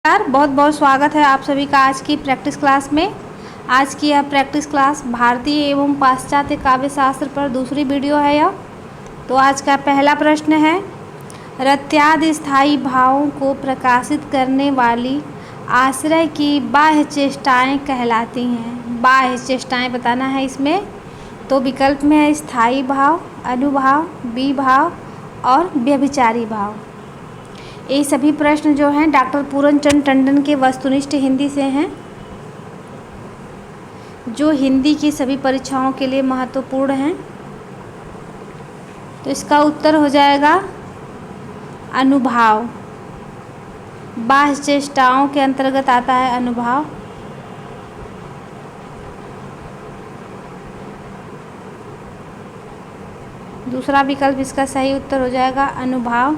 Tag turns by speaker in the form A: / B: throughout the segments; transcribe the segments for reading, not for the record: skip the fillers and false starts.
A: नमस्कार, बहुत बहुत स्वागत है आप सभी का आज की प्रैक्टिस क्लास में। आज की यह प्रैक्टिस क्लास भारतीय एवं पाश्चात्य काव्य शास्त्र पर दूसरी वीडियो है यह। तो आज का पहला प्रश्न है, रत्यादि स्थायी भावों को प्रकाशित करने वाली आश्रय की बाह्य चेष्टाएँ कहलाती हैं। बाह्य चेष्टाएँ बताना है इसमें। तो विकल्प में है स्थायी भाव, अनुभाव, विभाव और व्यभिचारी भाव। ये सभी प्रश्न जो हैं डॉक्टर पूरनचंद टंडन के वस्तुनिष्ठ हिंदी से हैं, जो हिंदी की सभी परीक्षाओं के लिए महत्वपूर्ण हैं। तो इसका उत्तर हो जाएगा अनुभाव। बाह्य चेष्टाओं के अंतर्गत आता है अनुभाव। दूसरा विकल्प इसका सही उत्तर हो जाएगा अनुभाव।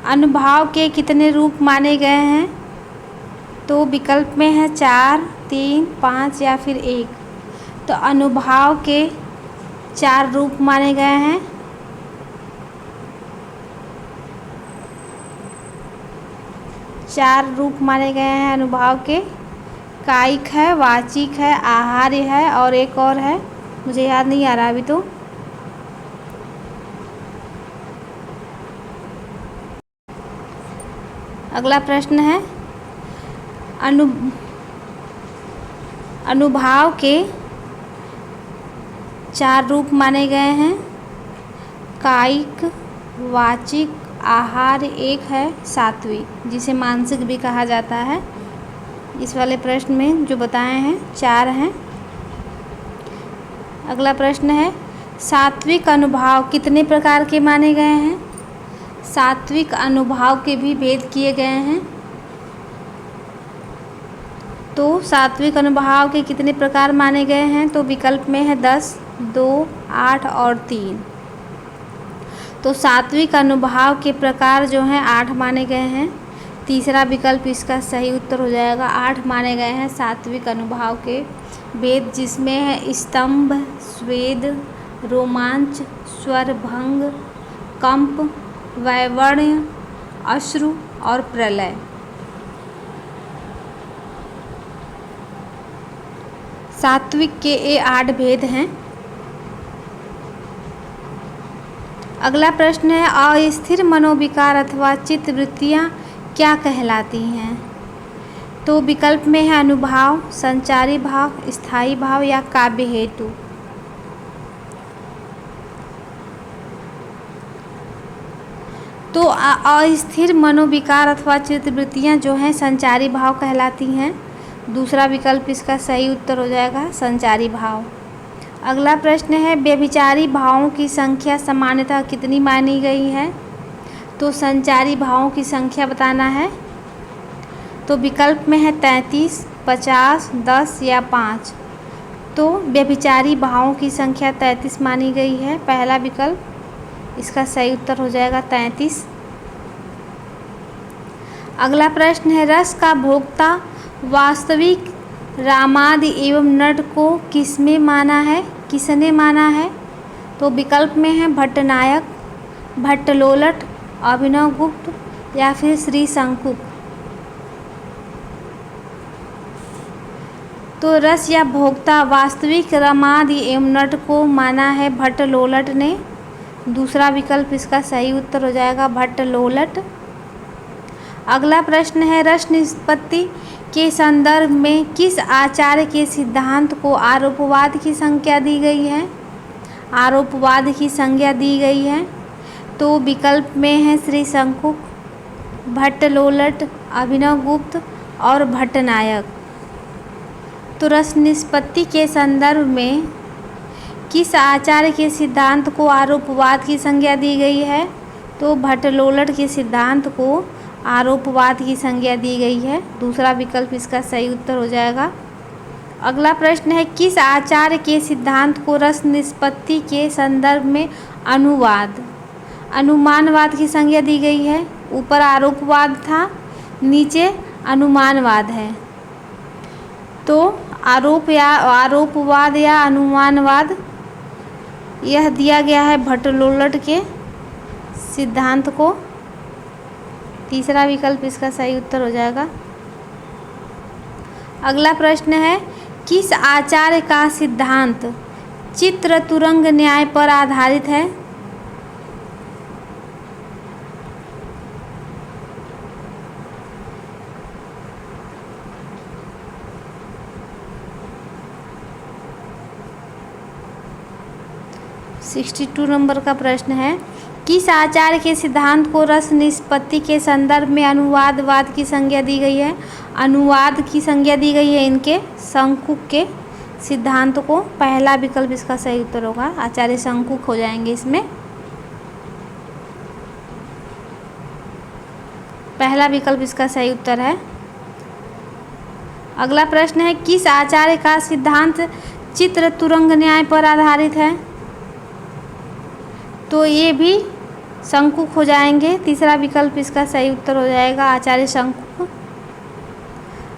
A: अनुभाव के कितने रूप माने गए हैं? तो विकल्प में है 4, 3, 5 या फिर 1। तो अनुभाव के 4 रूप माने गए हैं। चार रूप माने गए हैं अनुभाव के। कायिक है, वाचिक है, आहार्य है और एक और है, मुझे याद नहीं आ रहा अभी। तो अगला प्रश्न है, अनुभाव के 4 रूप माने गए हैं। कायिक, वाचिक, आहार, एक है सात्विक, जिसे मानसिक भी कहा जाता है। इस वाले प्रश्न में जो बताए हैं 4 हैं। अगला प्रश्न है, सात्विक अनुभाव कितने प्रकार के माने गए हैं? सात्विक अनुभाव के भी भेद किए गए हैं। तो सात्विक अनुभाव के कितने प्रकार माने गए हैं? तो विकल्प में है 10, 2, 8 और 3। तो सात्विक अनुभाव के प्रकार जो हैं 8 माने गए हैं। तीसरा विकल्प इसका सही उत्तर हो जाएगा। 8 माने गए हैं सात्विक अनुभाव के भेद, जिसमें है स्तंभ, स्वेद, रोमांच, स्वरभंग, कंप, वैवर्ण्य, अश्रु और प्रलय। सात्विक के ये 8 भेद हैं। अगला प्रश्न है, अस्थिर मनोविकार अथवा चित्तवृत्तियाँ क्या कहलाती हैं? तो विकल्प में है अनुभाव, संचारी भाव, स्थायी भाव या काव्य हेतु। तो अस्थिर मनोविकार अथवा चित्तवृत्तियाँ जो हैं संचारी भाव कहलाती हैं। दूसरा विकल्प इसका सही उत्तर हो जाएगा संचारी भाव। अगला प्रश्न है, व्यभिचारी भावों की संख्या सामान्यतः कितनी मानी गई है? तो संचारी भावों की संख्या बताना है। तो विकल्प में है 33, 50, 10 या 5। तो व्यभिचारी भावों की संख्या 33 मानी गई है। पहला विकल्प इसका सही उत्तर हो जाएगा 33। अगला प्रश्न है, रस का भोक्ता वास्तविक रामादि एवं नट को किसने माना है? तो विकल्प में है भट्टनायक, भट्टलोलट, अभिनवगुप्त या फिर श्री शंकुक। तो रस या भोक्ता वास्तविक रामादि एवं नट को माना है भट्टलोलट ने। दूसरा विकल्प इसका सही उत्तर हो जाएगा भट्टलोलट। अगला प्रश्न है, रस निष्पत्ति के संदर्भ में किस आचार्य के सिद्धांत को आरोपवाद की संज्ञा दी गई है? आरोपवाद की संज्ञा दी गई है। तो विकल्प में है श्री शंकुक, भट्टलोलट, अभिनवगुप्त और भट्टनायक। तो रस निष्पत्ति के संदर्भ में किस आचार्य के सिद्धांत को आरोपवाद की संज्ञा दी गई है? तो भट्टलोलट के सिद्धांत को आरोपवाद की संज्ञा दी गई है। दूसरा विकल्प इसका सही उत्तर हो जाएगा। अगला प्रश्न है, किस आचार्य के सिद्धांत को रस निष्पत्ति के संदर्भ में अनुमानवाद की संज्ञा दी गई है? ऊपर आरोपवाद था, नीचे अनुमानवाद है। तो आरोपवाद या अनुमानवाद यह दिया गया है भट्टलोलट के सिद्धांत को। तीसरा विकल्प इसका सही उत्तर हो जाएगा। अगला प्रश्न है, किस आचार्य का सिद्धांत चित्र तुरंग न्याय पर आधारित है? (62 नंबर का प्रश्न है, किस आचार्य के सिद्धांत को रस निष्पत्ति के संदर्भ में अनुवादवाद की संज्ञा दी गई है? अनुवाद की संज्ञा दी गई है इनके शंकुक के सिद्धांत को। पहला विकल्प इसका सही उत्तर होगा, आचार्य शंकुक हो जाएंगे इसमें। पहला विकल्प इसका सही उत्तर है। अगला प्रश्न है, किस आचार्य का सिद्धांत चित्र तुरंग न्याय पर आधारित है? तो ये भी शंकुक हो जाएंगे। तीसरा विकल्प इसका सही उत्तर हो जाएगा, आचार्य शंकुक।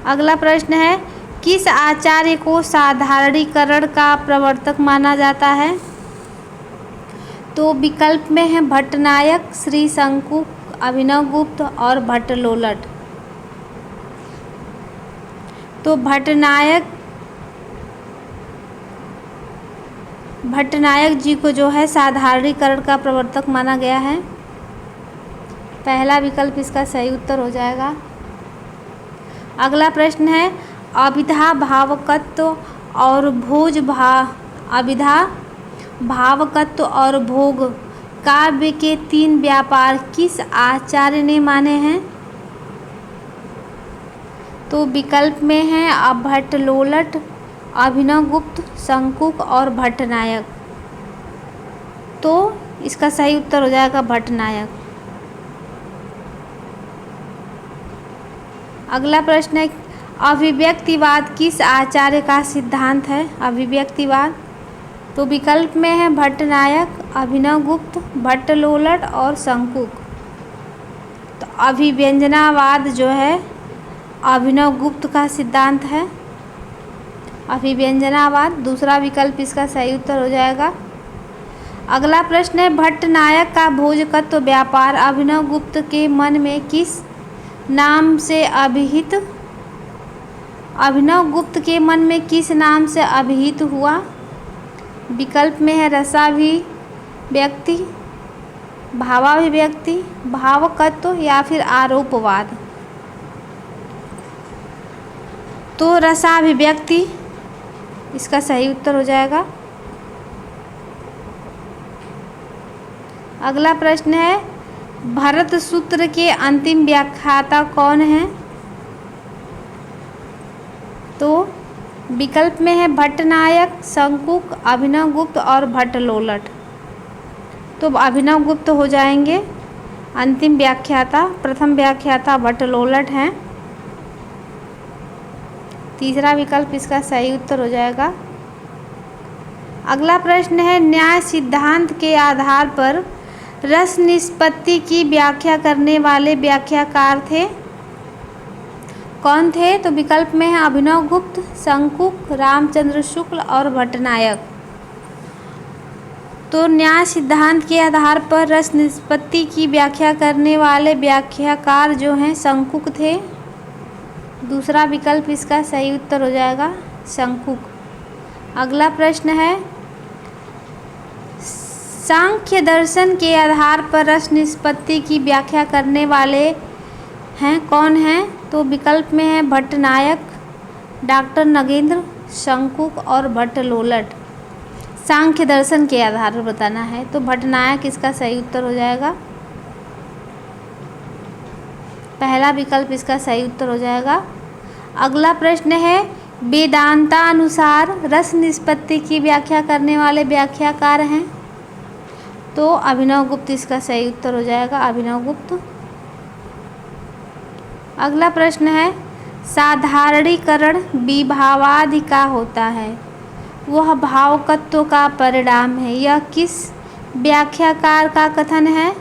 A: अगला प्रश्न है, किस आचार्य को साधारणीकरण का प्रवर्तक माना जाता है? तो विकल्प में है भट्टनायक, श्री शंकुक, अभिनवगुप्त और भट्टलोलट। तो भट्टनायक जी को जो है साधारणीकरण का प्रवर्तक माना गया है। पहला विकल्प इसका सही उत्तर हो जाएगा। अगला प्रश्न है, अभिधा भावकत्व और भोग काव्य के 3 व्यापार किस आचार्य ने माने हैं? तो विकल्प में है भट्टलोलट, अभिनवगुप्त, शंकुक और भट्टनायक। तो इसका सही उत्तर हो जाएगा भट्टनायक। अगला प्रश्न है, अभिव्यक्तिवाद किस आचार्य का सिद्धांत है? अभिव्यक्तिवाद। तो विकल्प में है भट्टनायक, अभिनवगुप्त, भट्टलोलट और शंकुक। तो अभिव्यंजनावाद जो है अभिनवगुप्त का सिद्धांत है। अभिव्यंजनावाद दूसरा विकल्प इसका सही उत्तर हो जाएगा। अगला प्रश्न है, भट्टनायक का भोजकत्व व्यापार अभिनवगुप्त के मन में किस नाम से अभिहित हुआ? विकल्प में है रसाभिव्यक्ति, भावाभिव्यक्ति, भावकत्व या फिर आरोपवाद। तो रसाभिव्यक्ति इसका सही उत्तर हो जाएगा। अगला प्रश्न है, भरत सूत्र के अंतिम व्याख्याता कौन है? तो विकल्प में है भट्टनायक, शंकुक, अभिनवगुप्त और भट्टलोलट। तो अभिनवगुप्त हो जाएंगे अंतिम व्याख्याता। प्रथम व्याख्याता भट्टलोलट हैं। तीसरा विकल्प इसका सही उत्तर हो जाएगा। अगला प्रश्न है, न्याय सिद्धांत के आधार पर रस निष्पत्ति की व्याख्या करने वाले व्याख्याकार थे? कौन थे? तो विकल्प में है अभिनवगुप्त, शंकुक, रामचंद्र शुक्ल और भट्टनायक। तो न्याय सिद्धांत के आधार पर रस निष्पत्ति की व्याख्या करने वाले व्याख्याकार जो हैं शंकुक थे। दूसरा विकल्प इसका सही उत्तर हो जाएगा, शंकुक। अगला प्रश्न है, सांख्य दर्शन के आधार पर रस निष्पत्ति की व्याख्या करने वाले हैं कौन हैं? तो विकल्प में है भट्टनायक, डॉक्टर नगेंद्र, शंकुक और भट्टलोलट। सांख्य दर्शन के आधार पर बताना है तो भट्टनायक इसका सही उत्तर हो जाएगा। पहला विकल्प इसका सही उत्तर हो जाएगा। अगला प्रश्न है, वेदांतानुसार रस निष्पत्ति की व्याख्या करने वाले व्याख्याकार हैं? तो अभिनवगुप्त इसका सही उत्तर हो जाएगा, अभिनवगुप्त। अगला प्रश्न है, साधारणीकरण विभावादि का होता है, वह भावकत्व का परिणाम है, यह किस व्याख्याकार का कथन है?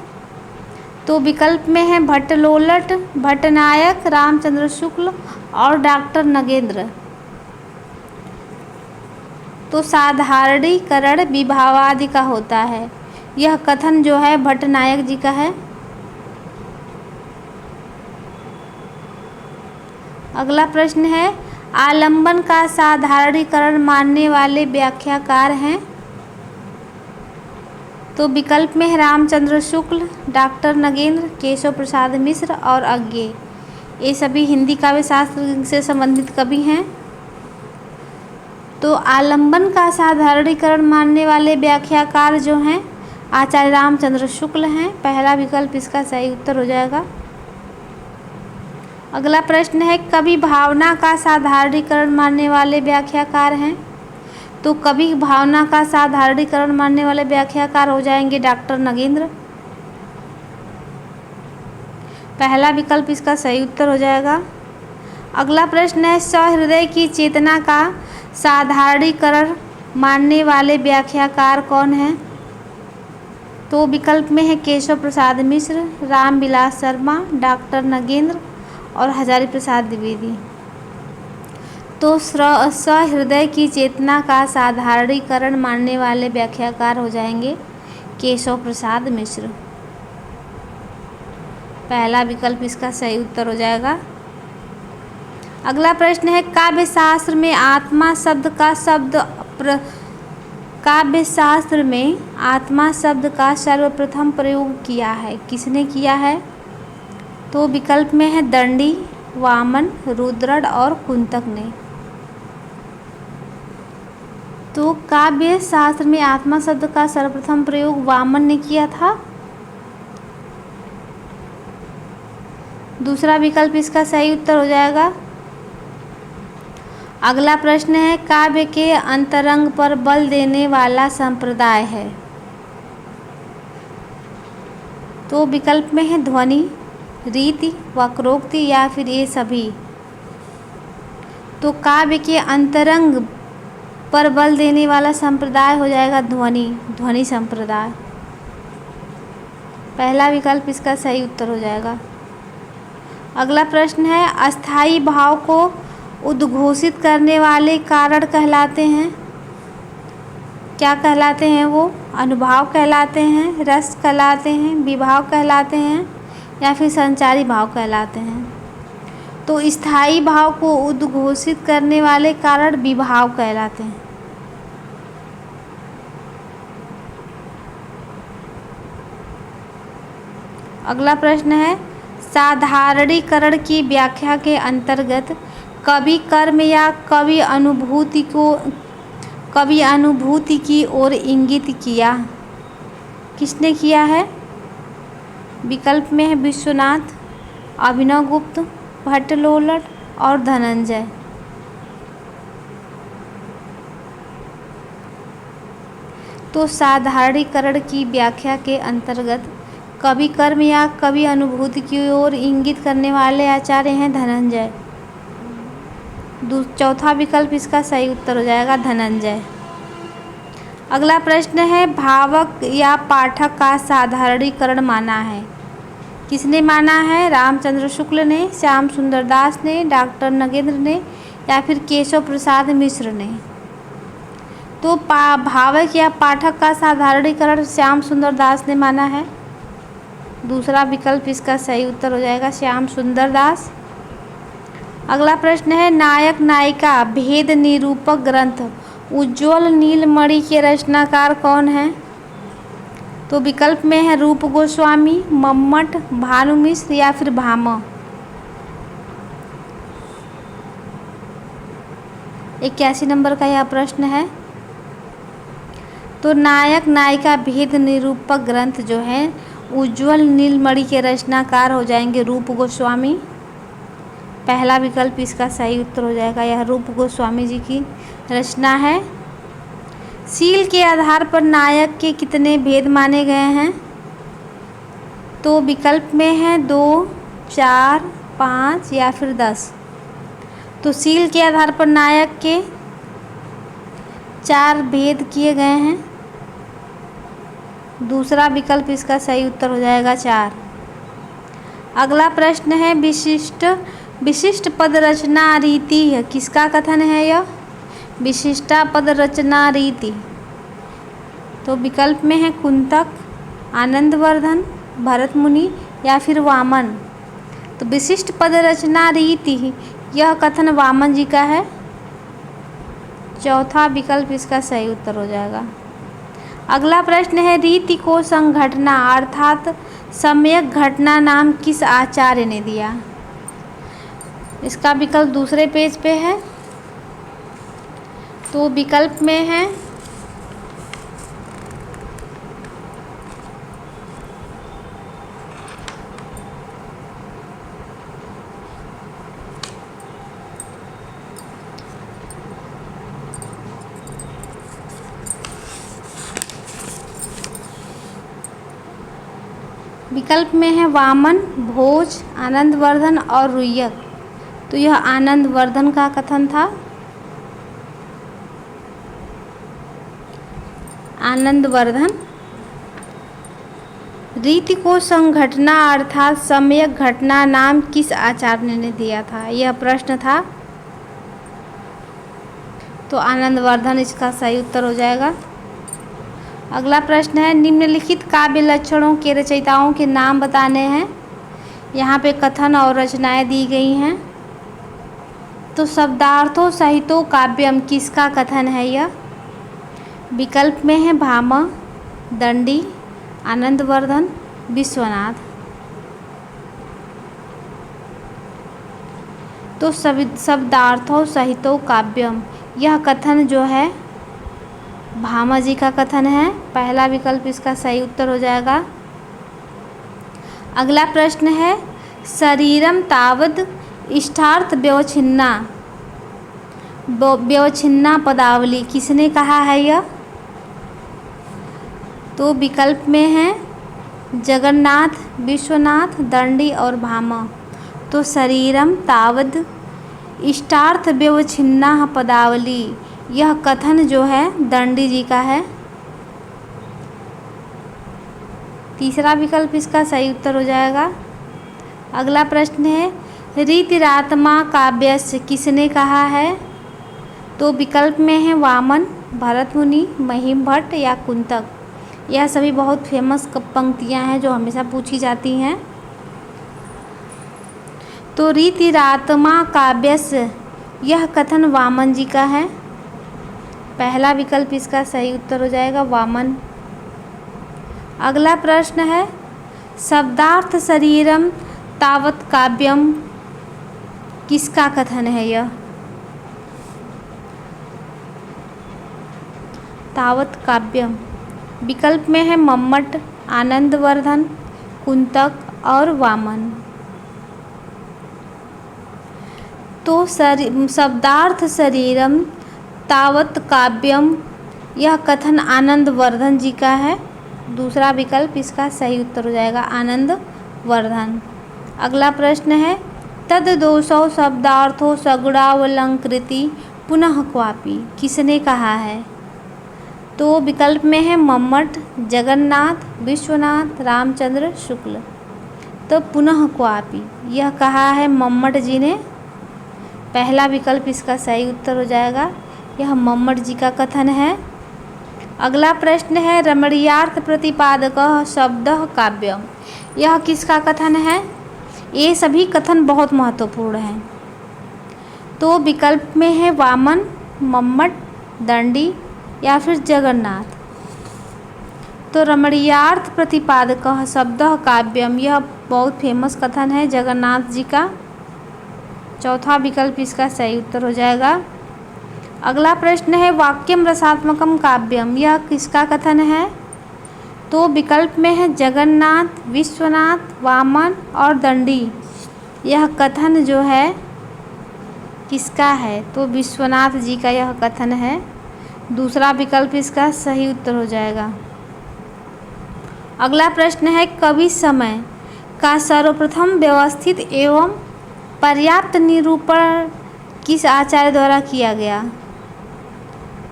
A: तो विकल्प में है भट्टलोलट, भट्टनायक, रामचंद्र शुक्ल और डॉक्टर नगेंद्र। तो साधारणीकरण विभावादि का होता है, यह कथन जो है भट्टनायक जी का है। अगला प्रश्न है, आलंबन का साधारणीकरण मानने वाले व्याख्याकार हैं? तो विकल्प में है रामचंद्र शुक्ल, डॉक्टर नगेंद्र, केशव प्रसाद मिश्र और अज्ञे। ये सभी हिंदी काव्य शास्त्र से संबंधित कवि हैं। तो आलंबन का साधारणीकरण मानने वाले व्याख्याकार जो हैं आचार्य रामचंद्र शुक्ल हैं। पहला विकल्प इसका सही उत्तर हो जाएगा। अगला प्रश्न है, कवि भावना का साधारणीकरण मानने वाले व्याख्याकार हैं? तो कवि भावना का साधारणीकरण मानने वाले व्याख्याकार हो जाएंगे डॉक्टर नगेंद्र। पहला विकल्प इसका सही उत्तर हो जाएगा। अगला प्रश्न है, सहृदय की चेतना का साधारणीकरण मानने वाले व्याख्याकार कौन हैं? तो विकल्प में है केशव प्रसाद मिश्र, रामविलास शर्मा, डॉक्टर नगेंद्र और हजारी प्रसाद द्विवेदी। तो सहृदय की चेतना का साधारणीकरण मानने वाले व्याख्याकार हो जाएंगे केशव प्रसाद मिश्र। पहला विकल्प इसका सही उत्तर हो जाएगा। अगला प्रश्न है, काव्य शास्त्र में आत्मा शब्द का सर्वप्रथम प्रयोग किया है? किसने किया है? तो विकल्प में है दंडी, वामन, रुद्रट और कुंतक ने। तो काव्य शास्त्र में आत्मा शब्द का सर्वप्रथम प्रयोग वामन ने किया था। दूसरा विकल्प इसका सही उत्तर हो जाएगा। अगला प्रश्न है, काव्य के अंतरंग पर बल देने वाला संप्रदाय है? तो विकल्प में है ध्वनि, रीति, वक्रोक्ति या फिर ये सभी। तो काव्य के अंतरंग पर बल देने वाला संप्रदाय हो जाएगा ध्वनि संप्रदाय। पहला विकल्प इसका सही उत्तर हो जाएगा। अगला प्रश्न है, अस्थायी भाव को उद्घोषित करने वाले कारण कहलाते हैं? क्या कहलाते हैं वो? अनुभाव कहलाते हैं, रस कहलाते हैं, विभाव कहलाते हैं या फिर संचारी भाव कहलाते हैं? तो स्थायी भाव को उद्घोषित करने वाले कारण विभाव कहलाते हैं। अगला प्रश्न है, साधारणीकरण की व्याख्या के अंतर्गत कवि कर्म या कवि अनुभूति की ओर इंगित किया? किसने किया है? विकल्प में है विश्वनाथ, अभिनव गुप्त, भट्टलोलट और धनंजय। तो साधारणीकरण की व्याख्या के अंतर्गत कवि कर्म या कवि अनुभूति की ओर इंगित करने वाले आचार्य हैं धनंजय। चौथा विकल्प इसका सही उत्तर हो जाएगा धनंजय। अगला प्रश्न है, भावक या पाठक का साधारणीकरण माना है? किसने माना है? रामचंद्र शुक्ल ने, श्याम सुंदर दास ने, डॉक्टर नगेंद्र ने या फिर केशव प्रसाद मिश्र ने? तो भावक या पाठक का साधारणीकरण श्याम सुंदर दास ने माना है। दूसरा विकल्प इसका सही उत्तर हो जाएगा श्याम सुंदर दास। अगला प्रश्न है, नायक नायिका भेद निरूपक ग्रंथ उज्ज्वल नीलमणि के रचनाकार कौन हैं? तो विकल्प में है रूप गोस्वामी, मम्मट, भानु मिश्र या फिर भामा। 81 नंबर का यह प्रश्न है। तो नायक नायिका भेद निरूपक ग्रंथ जो है उज्ज्वल नीलमणि के रचनाकार हो जाएंगे रूप गोस्वामी। पहला विकल्प इसका सही उत्तर हो जाएगा, यह रूप गोस्वामी जी की रचना है। सील के आधार पर नायक के कितने भेद माने गए हैं? तो विकल्प में है 2, 4, 5 या फिर 10। तो सील के आधार पर नायक के 4 भेद किए गए हैं। दूसरा विकल्प इसका सही उत्तर हो जाएगा 4। अगला प्रश्न है, विशिष्ट पद रचना रीति है किसका कथन है? यह विशिष्टा पद रचना रीति। तो विकल्प में है कुंतक, आनंदवर्धन, भरत मुनि या फिर वामन। तो विशिष्ट पद रचना रीति यह कथन वामन जी का है। चौथा विकल्प इसका सही उत्तर हो जाएगा। अगला प्रश्न है, रीति को संघटना अर्थात सम्यक घटना नाम किस आचार्य ने दिया? इसका विकल्प दूसरे पेज पे है। तो विकल्प में है विकल्प में है वामन, भोज, आनंदवर्धन और रुय्यक। तो यह आनंदवर्धन का कथन था। आनंदवर्धन। रीति को संघटना अर्थात सम्यक घटना नाम किस आचार्य ने दिया था? यह प्रश्न था। तो आनंदवर्धन इसका सही उत्तर हो जाएगा। अगला प्रश्न है, निम्नलिखित काव्य लक्षणों के रचयिताओं के नाम बताने हैं। यहाँ पे कथन और रचनाएं दी गई हैं। तो शब्दार्थों सहितो काव्यम किसका कथन है यह? विकल्प में है भामा, दंडी, आनंदवर्धन, विश्वनाथ। तो शब्दार्थों सहितो काव्यम, यह कथन जो है भामा जी का कथन है। पहला विकल्प इसका सही उत्तर हो जाएगा। अगला प्रश्न है, शरीरम तावद इष्टार्थ व्यवच्छिन्ना पदावली किसने कहा है यह? तो विकल्प में है जगन्नाथ, विश्वनाथ, दंडी और भामा। तो शरीरम तावद इष्टार्थ व्यवच्छिन्ना पदावली, यह कथन जो है दंडी जी का है। तीसरा विकल्प इसका सही उत्तर हो जाएगा। अगला प्रश्न है, रीतिरात्मा काव्यस्य किसने कहा है? तो विकल्प में है वामन, भरत मुनि, महिम भट्ट या कुंतक। यह सभी बहुत फेमस पंक्तियां हैं जो हमेशा पूछी जाती हैं। तो रीतिरात्मा काव्यस्य, यह कथन वामन जी का है। पहला विकल्प इसका सही उत्तर हो जाएगा, वामन। अगला प्रश्न है, शब्दार्थ शरीरम तावत काव्यम किसका कथन है यह? तावत काव्यम। विकल्प में है मम्मट, आनंदवर्धन, कुंतक और वामन। तो शब्दार्थ शरीरम तावत काव्यम, यह कथन आनंदवर्धन जी का है। दूसरा विकल्प इसका सही उत्तर हो जाएगा, आनंदवर्धन। अगला प्रश्न है, तद दोषौ शब्दार्थो सगुणावलंकृति पुनः क्वापि किसने कहा है? तो विकल्प में है मम्मट, जगन्नाथ, विश्वनाथ, रामचंद्र शुक्ल। तो पुनः क्वापि, यह कहा है मम्मट जी ने। पहला विकल्प इसका सही उत्तर हो जाएगा, यह मम्मट जी का कथन है। अगला प्रश्न है, रमणीयार्थ प्रतिपादकः शब्दः काव्यम, यह किसका कथन है? ये सभी कथन बहुत महत्वपूर्ण हैं। तो विकल्प में है वामन, मम्मट, दंडी या फिर जगन्नाथ। तो रमणीयार्थ प्रतिपादकः शब्दः काव्यम, यह बहुत फेमस कथन है जगन्नाथ जी का। चौथा विकल्प इसका सही उत्तर हो जाएगा। अगला प्रश्न है, वाक्यम रसात्मकम काव्यम, यह किसका कथन है? तो विकल्प में है जगन्नाथ, विश्वनाथ, वामन और दंडी। यह कथन जो है किसका है? तो विश्वनाथ जी का यह कथन है। दूसरा विकल्प इसका सही उत्तर हो जाएगा। अगला प्रश्न है, कवि समय का सर्वप्रथम व्यवस्थित एवं पर्याप्त निरूपण किस आचार्य द्वारा किया गया?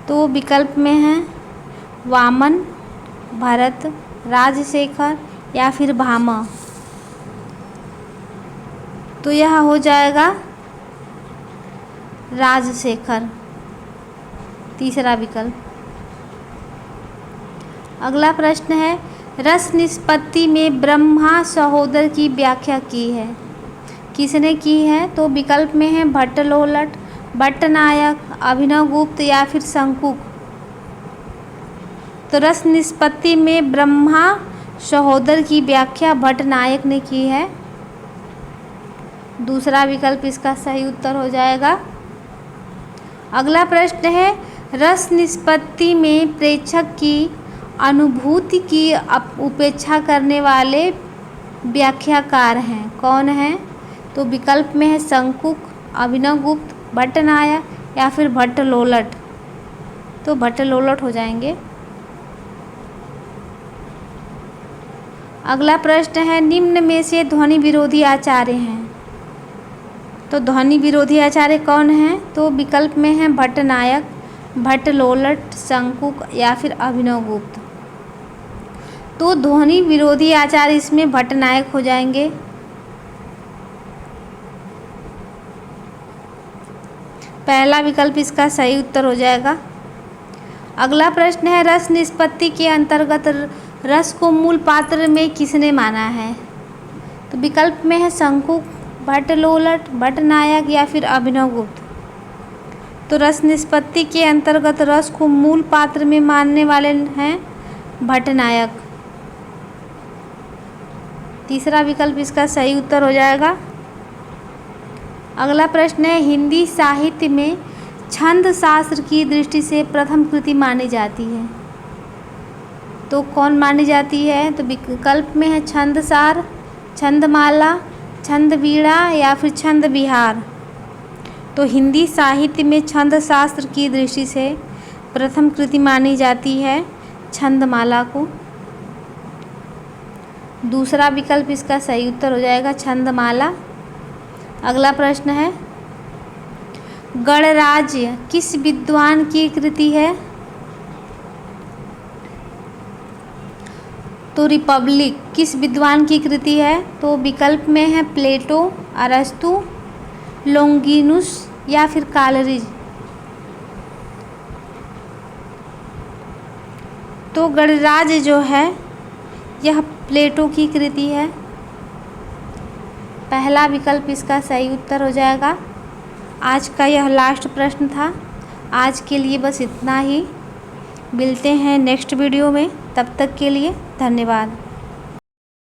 A: तो विकल्प में है वामन, भरत, राजशेखर या फिर भामा। तो यह हो जाएगा राजशेखर, तीसरा विकल्प। अगला प्रश्न है, रस निष्पत्ति में ब्रह्मा सहोदर की व्याख्या की है। किसने की है? तो विकल्प में है भट्टलोलट, भट्टनायक, अभिनवगुप्त या फिर शंकुक। तो रस निष्पत्ति में ब्रह्मा सहोदर की व्याख्या भट्टनायक ने की है। दूसरा विकल्प इसका सही उत्तर हो जाएगा। अगला प्रश्न है, रस निष्पत्ति में प्रेक्षक की अनुभूति की उपेक्षा करने वाले व्याख्याकार हैं, कौन हैं? तो विकल्प में है शंकुक, अभिनवगुप्त, भट्टनायक या फिर भट्टलोलट। तो भट्टलोलट हो जाएंगे। अगला प्रश्न है, निम्न में से ध्वनि विरोधी आचार्य हैं। तो ध्वनि विरोधी आचार्य कौन हैं? तो विकल्प में है भट्टनायक, भट्टलोलट, शंकुक या फिर अभिनवगुप्त। तो ध्वनि विरोधी आचार्य इसमें भट्टनायक हो जाएंगे। पहला विकल्प इसका सही उत्तर हो जाएगा। अगला प्रश्न है, रस निष्पत्ति के अंतर्गत रस को मूल पात्र में किसने माना है? तो विकल्प में है शंकुक, भट्टलोलट, भट्टनायक या फिर अभिनवगुप्त। तो रस निष्पत्ति के अंतर्गत रस को मूल पात्र में मानने वाले हैं भट्टनायक। तीसरा विकल्प इसका सही उत्तर हो जाएगा। अगला प्रश्न है, हिंदी साहित्य में छंद शास्त्र की दृष्टि से प्रथम कृति मानी जाती है। तो कौन मानी जाती है? तो विकल्प में है छंदसार, छंदमाला, छंदवीणा या फिर छंद विहार। तो हिंदी साहित्य में छंद शास्त्र की दृष्टि से प्रथम कृति मानी जाती है छंदमाला को। दूसरा विकल्प इसका सही उत्तर हो जाएगा, छंदमाला। अगला प्रश्न है, गणराज्य किस विद्वान की कृति है? तो रिपब्लिक किस विद्वान की कृति है? तो विकल्प में है प्लेटो, अरस्तु, लोंगिनुस या फिर कालरीज। तो गणराज्य जो है यह प्लेटो की कृति है। पहला विकल्प इसका सही उत्तर हो जाएगा। आज का यह लास्ट प्रश्न था। आज के लिए बस इतना ही। मिलते हैं नेक्स्ट वीडियो में, तब तक के लिए धन्यवाद।